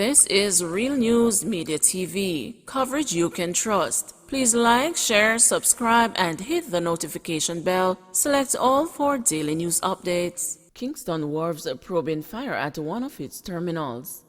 This is Real News Media TV, coverage you can trust. Please like, share, subscribe, and hit the notification bell. Select all for daily news updates. Kingston Wharves probing fire at one of its terminals.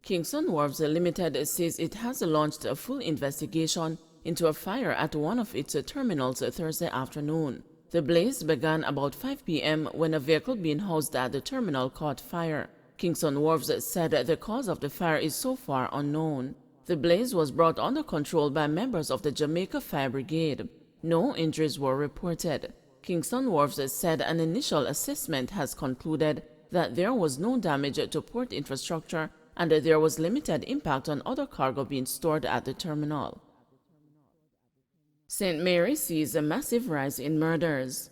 Kingston Wharves Limited says it has launched a full investigation into a fire at one of its terminals Thursday afternoon. The blaze began about 5 p.m. when a vehicle being housed at the terminal caught fire. Kingston Wharves said the cause of the fire is so far unknown. The blaze was brought under control by members of the Jamaica Fire Brigade. No injuries were reported. Kingston Wharves said an initial assessment has concluded that there was no damage to port infrastructure and that there was limited impact on other cargo being stored at the terminal. St. Mary sees a massive rise in murders.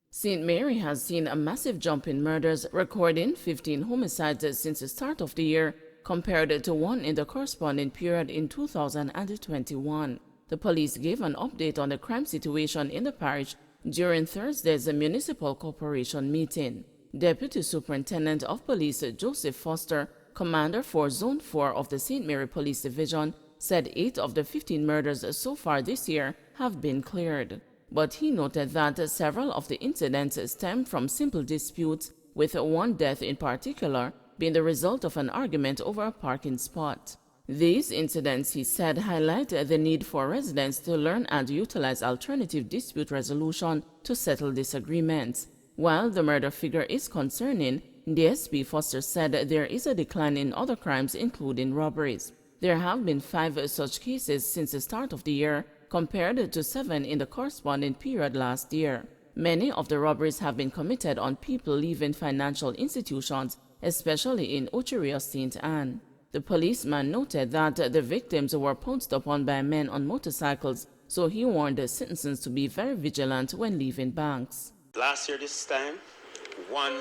St. Mary has seen a massive jump in murders, recording 15 homicides since the start of the year, compared to one in the corresponding period in 2021. The police gave an update on the crime situation in the parish during Thursday's municipal corporation meeting. Deputy Superintendent of Police Joseph Foster, Commander for Zone 4 of the St. Mary Police Division, said 8 of the 15 murders so far this year have been cleared. But he noted that several of the incidents stemmed from simple disputes, with one death in particular being the result of an argument over a parking spot. These incidents, he said, highlight the need for residents to learn and utilize alternative dispute resolution to settle disagreements. While the murder figure is concerning, DSP Foster said there is a decline in other crimes, including robberies. There have been 5 such cases since the start of the year, compared to 7 in the corresponding period last year. Many of the robberies have been committed on people leaving financial institutions, especially in Ochirio St. Anne. The policeman noted that the victims were pounced upon by men on motorcycles, so he warned the citizens to be very vigilant when leaving banks. Last year this time, 1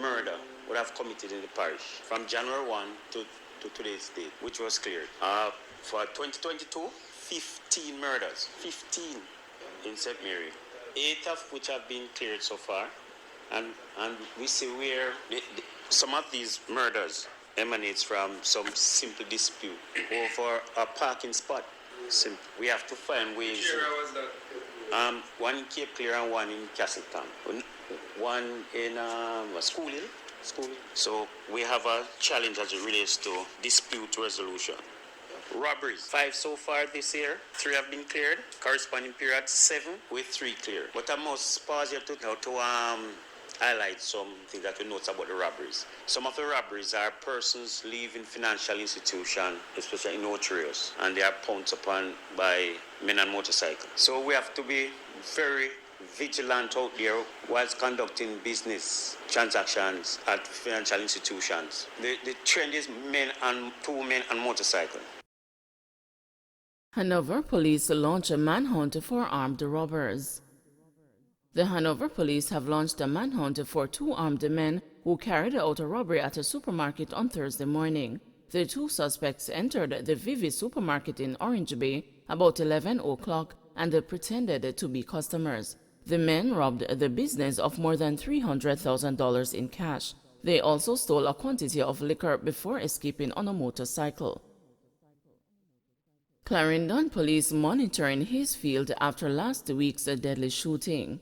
murder would have committed in the parish from January 1 to today's date, which was cleared. For 2022, 15 murders, 15 in St. Mary, 8 of which have been cleared so far. And we see where some of these murders emanates from some simple dispute over a parking spot. We have to find ways. Which area was that? One in Cape Clear and one in Castleton. One in School Hill. So we have a challenge as it relates to dispute resolution. Robberies, 5 so far this year, 3 have been cleared. Corresponding period 7 with 3 cleared. But I must pause here to highlight something that we note about the robberies. Some of the robberies are persons leaving financial institutions, especially in Otrios, and they are pounced upon by men on motorcycles. So we have to be very vigilant out there whilst conducting business transactions at financial institutions. The trend is 2 men on motorcycles. Hanover police launch a manhunt for armed robbers. The Hanover police have launched a manhunt for 2 armed men who carried out a robbery at a supermarket on Thursday morning. The 2 suspects entered the Vivi supermarket in Orange Bay about 11 o'clock and pretended to be customers. The men robbed the business of more than $300,000 in cash. They also stole a quantity of liquor before escaping on a motorcycle. Clarendon police monitoring Hayesfield after last week's deadly shooting.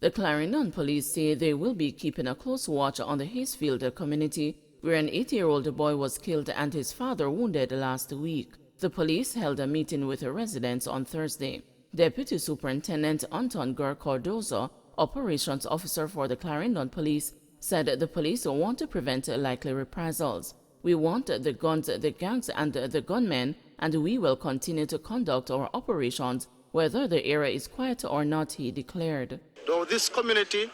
The Clarendon police say they will be keeping a close watch on the Hayesfield community, where an 8-year-old boy was killed and his father wounded last week. The police held a meeting with the residents on Thursday. Deputy Superintendent Anton Cardozo, operations officer for the Clarendon police, said the police want to prevent likely reprisals. We want the guns, the gangs, and the gunmen, and we will continue to conduct our operations whether the area is quiet or not, he declared. Though this community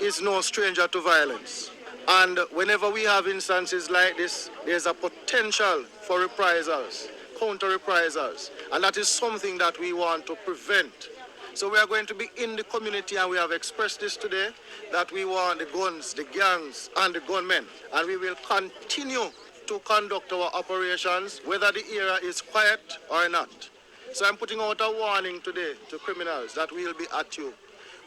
is no stranger to violence, and whenever we have instances like this, there's a potential for reprisals, counter-reprisals, and that is something that we want to prevent. So we are going to be in the community, and we have expressed this today, that we want the guns, the gangs, and the gunmen, and we will continue to conduct our operations, whether the area is quiet or not. So I'm putting out a warning today to criminals that we will be at you.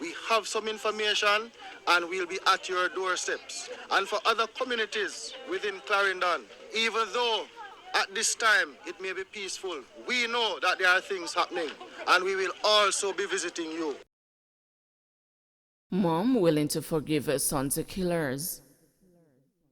We have some information, and we'll be at your doorsteps. And for other communities within Clarendon, even though at this time it may be peaceful, we know that there are things happening, and we will also be visiting you. Mom willing to forgive her son's killers.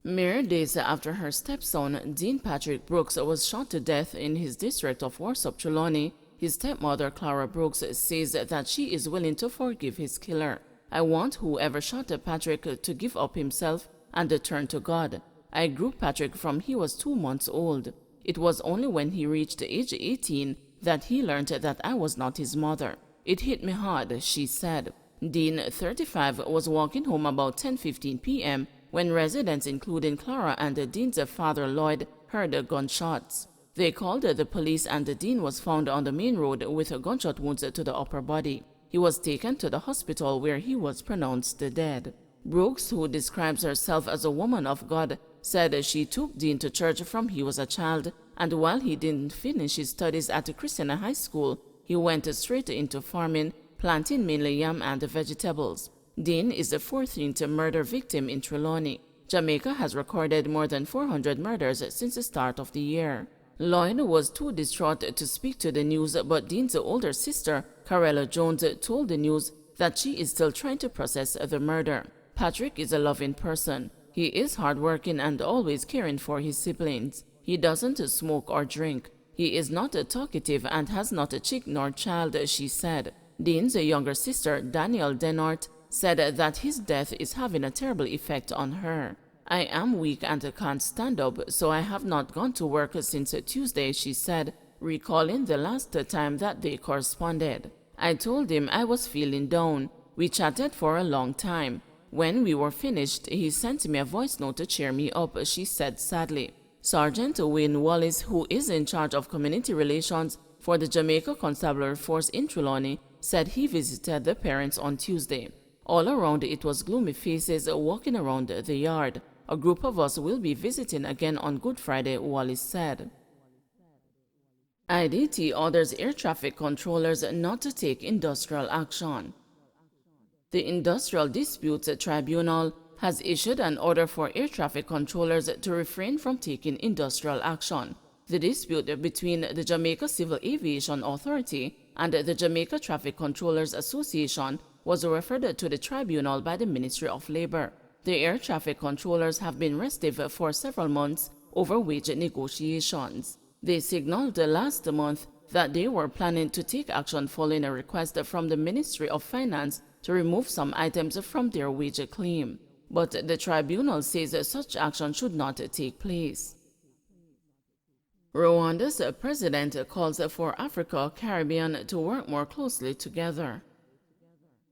Mere days after her stepson, Dean Patrick Brooks, was shot to death in his district of Warsop, Trelawny, his stepmother, Clara Brooks, says that she is willing to forgive his killer. I want whoever shot Patrick to give up himself and turn to God. I grew Patrick from he was 2 months old. It was only when he reached age 18 that he learned that I was not his mother. It hit me hard, she said. Dean, 35, was walking home about 10:15 p.m. when residents, including Clara and Dean's father Lloyd, heard gunshots. They called the police and Dean was found on the main road with gunshot wounds to the upper body. He was taken to the hospital where he was pronounced dead. Brooks, who describes herself as a woman of God, said she took Dean to church from he was a child, and while he didn't finish his studies at a Christian high school, he went straight into farming, planting mainly yam and vegetables. Dean is the 14th murder victim in Trelawny. Jamaica has recorded more than 400 murders since the start of the year. Lloyd was too distraught to speak to the news, but Dean's older sister, Carella Jones, told the news that she is still trying to process the murder. Patrick is a loving person. He is hardworking and always caring for his siblings. He doesn't smoke or drink. He is not talkative and has not a chick nor child, she said. Dean's younger sister, Danielle Denart, said that his death is having a terrible effect on her. I am weak and can't stand up, so I have not gone to work since Tuesday, she said, recalling the last time that they corresponded. I told him I was feeling down. We chatted for a long time. When we were finished, he sent me a voice note to cheer me up, she said sadly. Sergeant Wayne Wallace, who is in charge of community relations for the Jamaica Constabulary Force in Trelawny, said he visited the parents on Tuesday. All around it was gloomy faces walking around the yard. A group of us will be visiting again on Good Friday, Wallace said. IDT orders air traffic controllers not to take industrial action. The Industrial Disputes Tribunal has issued an order for air traffic controllers to refrain from taking industrial action. The dispute between the Jamaica Civil Aviation Authority and the Jamaica Traffic Controllers Association was referred to the tribunal by the Ministry of Labor. The air traffic controllers have been restive for several months over wage negotiations. They signaled last month that they were planning to take action following a request from the Ministry of Finance to remove some items from their wage claim. But the tribunal says such action should not take place. Rwanda's president calls for Africa-Caribbean to work more closely together.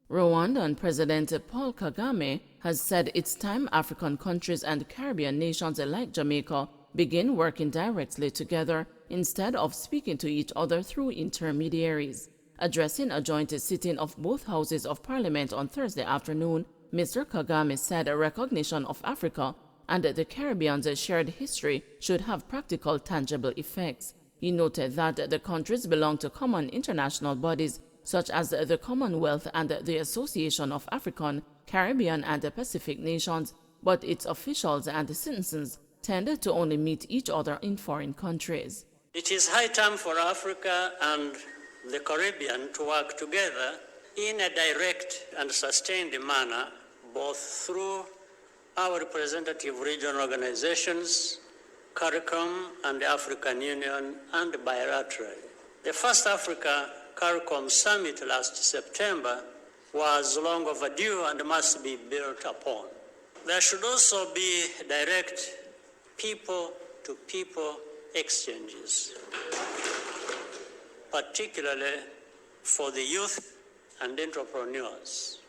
Rwandan President Paul Kagame has said it's time African countries and Caribbean nations like Jamaica begin working directly together instead of speaking to each other through intermediaries. Addressing a joint sitting of both houses of parliament on Thursday afternoon, Mr. Kagame said a recognition of Africa and the Caribbean's shared history should have practical, tangible effects. He noted that the countries belong to common international bodies such as the Commonwealth and the Association of African, Caribbean, and Pacific Nations, but its officials and citizens tend to only meet each other in foreign countries. It is high time for Africa and the Caribbean to work together in a direct and sustained manner, both through our representative regional organizations, CARICOM and the African Union, and Bilateral. The first Africa CARICOM summit last September was long overdue and must be built upon. There should also be direct people-to-people exchanges, particularly for the youth and entrepreneurs.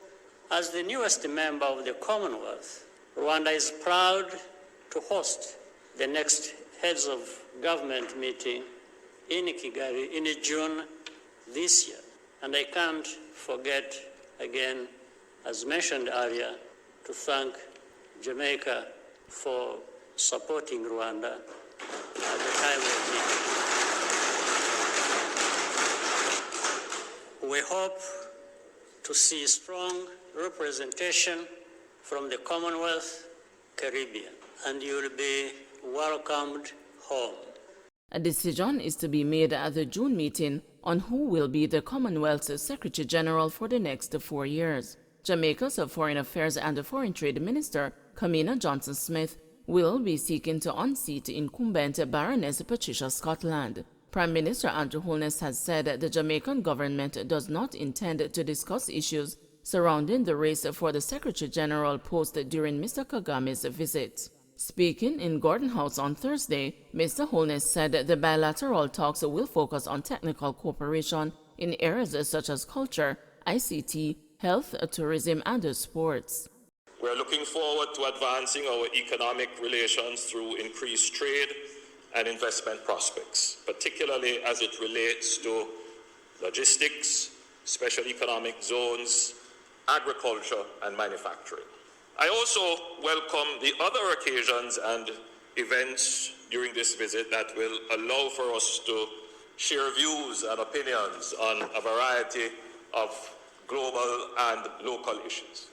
As the newest member of the Commonwealth, Rwanda is proud to host the next Heads of Government meeting in Kigali in June this year. And I can't forget again, as mentioned earlier, to thank Jamaica for supporting Rwanda at the time of need. We hope to see strong representation from the Commonwealth Caribbean, and you will be welcomed home. A decision is to be made at the June meeting on who will be the Commonwealth's Secretary General for the next 4 years. Jamaica's Foreign Affairs and Foreign Trade Minister, Kamina Johnson-Smith, will be seeking to unseat incumbent Baroness Patricia Scotland. Prime Minister Andrew Holness has said the Jamaican government does not intend to discuss issues surrounding the race for the Secretary General post during Mr. Kagame's visit. Speaking in Gordon House on Thursday, Mr. Holness said the bilateral talks will focus on technical cooperation in areas such as culture, ICT, health, tourism, and sports. We are looking forward to advancing our economic relations through increased trade and investment prospects, particularly as it relates to logistics, special economic zones, agriculture, and manufacturing. I also welcome the other occasions and events during this visit that will allow for us to share views and opinions on a variety of global and local issues.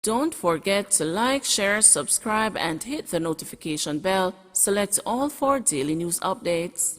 Don't forget to like, share, subscribe, and hit the notification bell. Select all for daily news updates.